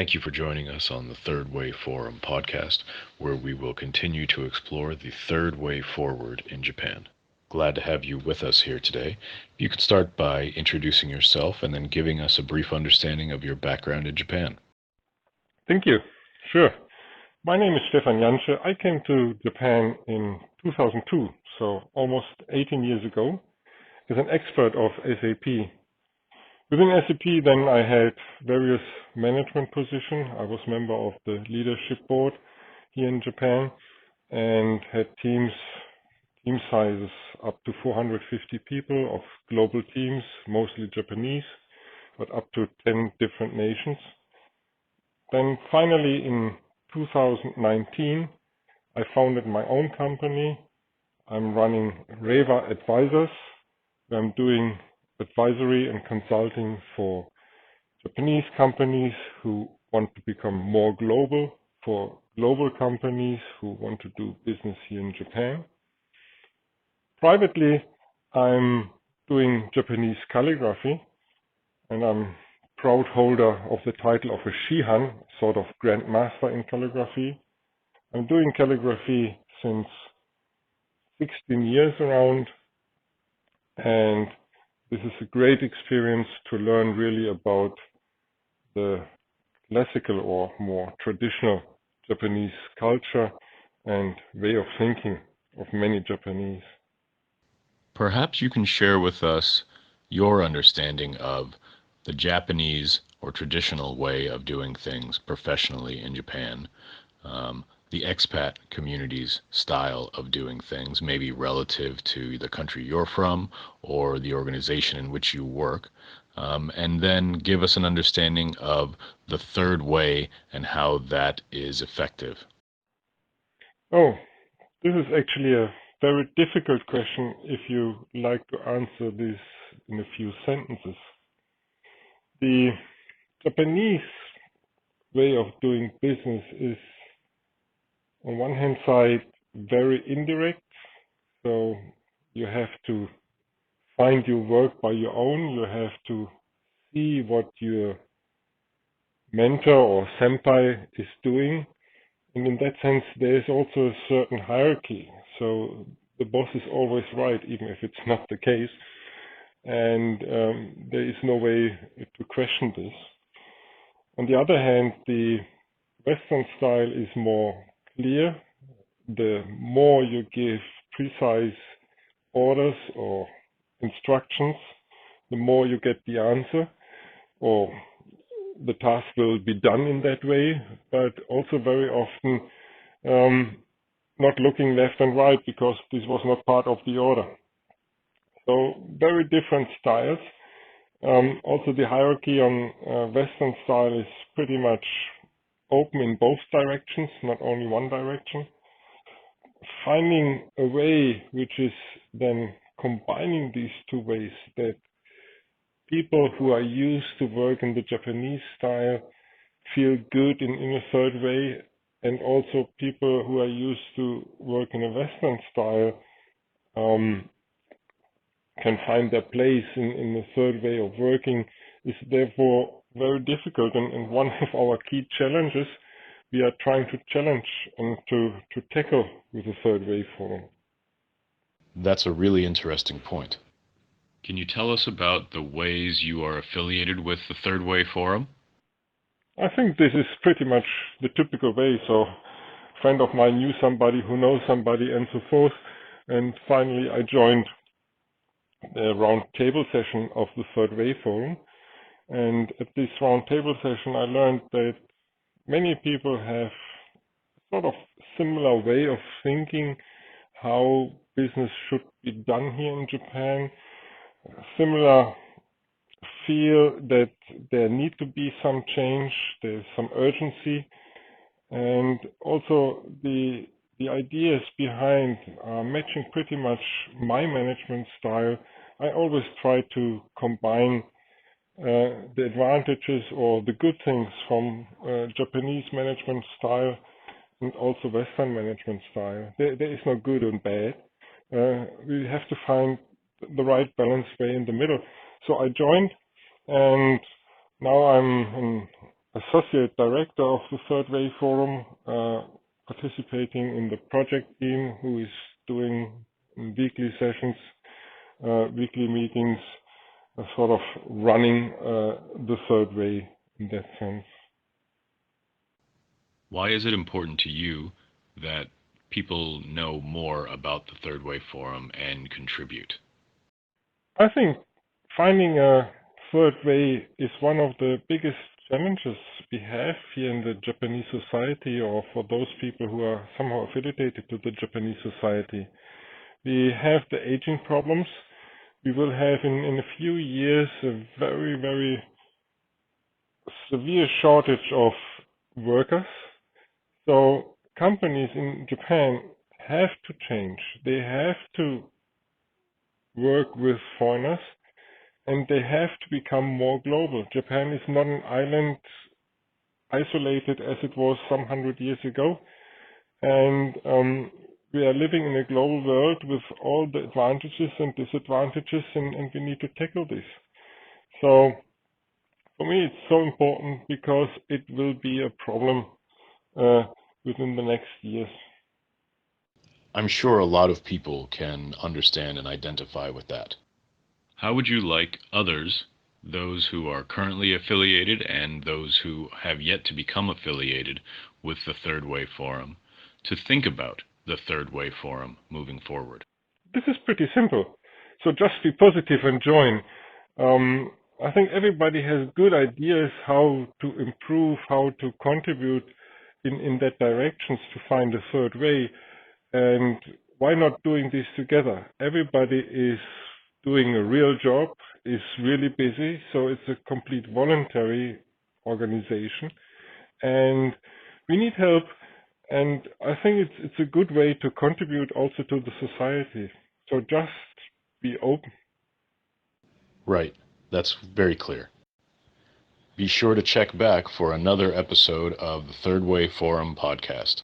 Thank you for joining us on the Thirdwayforum podcast, where we will continue to explore the third way forward in Japan. Glad to have you with us here today. You could start by introducing yourself and then giving us a brief understanding of your background in Japan. Thank you. Sure. My name is Stefan Jansche. I came to Japan in 2002, so almost 18 years ago, as an expert of SAP. Within SAP, then I had various management positions. I was member of the leadership board here in Japan and had team sizes up to 450 people of global teams, mostly Japanese, but up to 10 different nations. Then finally in 2019, I founded my own company. I'm running Reva Advisors. I'm doing advisory and consulting for Japanese companies who want to become more global, for global companies who want to do business here in Japan. Privately, I'm doing Japanese calligraphy, and I'm proud holder of the title of a Shihan, sort of grandmaster in calligraphy. I'm doing calligraphy since 16 years around, and this is a great experience to learn really about the classical or more traditional Japanese culture and way of thinking of many Japanese. Perhaps you can share with us your understanding of the Japanese or traditional way of doing things professionally in Japan, the expat community's style of doing things, maybe relative to the country you're from or the organization in which you work, and then give us an understanding of the third way and how that is effective. Oh, this is actually a very difficult question if you like to answer this in a few sentences. The Japanese way of doing business is, on one hand side, very indirect. So you have to find your work by your own. You have to see what your mentor or senpai is doing. And in that sense, there is also a certain hierarchy. So the boss is always right, even if it's not the case. And there is no way to question this. On the other hand, the Western style is more clear. The more you give precise orders or instructions, the more you get the answer, or the task will be done in that way, but also very often not looking left and right because this was not part of the order. So very different styles. Also the hierarchy on Western style is pretty much open in both directions, not only one direction. Finding a way which is then combining these two ways, that people who are used to work in the Japanese style feel good in a third way, and also people who are used to work in a Western style can find their place in the third way of working, is therefore very difficult. And one of our key challenges we are trying to challenge and to tackle with the Thirdwayforum. That's a really interesting point. Can you tell us about the ways you are affiliated with the Thirdwayforum? I think this is pretty much the typical way. So a friend of mine knew somebody who knows somebody and so forth. And finally I joined the round table session of the Thirdwayforum. And at this round table session I learned that many people have sort of similar way of thinking how business should be done here in Japan, similar feel that there need to be some change, there's some urgency, and also the ideas behind are matching pretty much my management style. I always try to combine the advantages or the good things from Japanese management style and also Western management style. There is no good and bad. We have to find the right balance way in the middle. So I joined, and now I'm an associate director of the Thirdwayforum, participating in the project team, who is doing weekly sessions, weekly meetings, sort of running the third way in that sense. Why is it important to you that people know more about the Thirdwayforum and contribute? I think finding a third way is one of the biggest challenges we have here in the Japanese society, or for those people who are somehow affiliated to the Japanese society. We have the aging problems. We will have in a few years a very, very severe shortage of workers. So companies in Japan have to change. They have to work with foreigners, and they have to become more global. Japan is not an island isolated as it was some 100 years ago, and we are living in a global world with all the advantages and disadvantages, and we need to tackle this. So for me, it's so important because it will be a problem within the next years. I'm sure a lot of people can understand and identify with that. How would you like others, those who are currently affiliated and those who have yet to become affiliated with the Thirdwayforum, to think about the Thirdwayforum moving forward? This is pretty simple. So just be positive and join. I think everybody has good ideas how to improve, how to contribute in that directions to find a third way. And why not doing this together? Everybody is doing a real job, is really busy, so it's a complete voluntary organization. And we need help, and I think it's a good way to contribute also to the society. So just be open. Right, that's very clear. Be sure to check back for another episode of the Thirdwayforum podcast.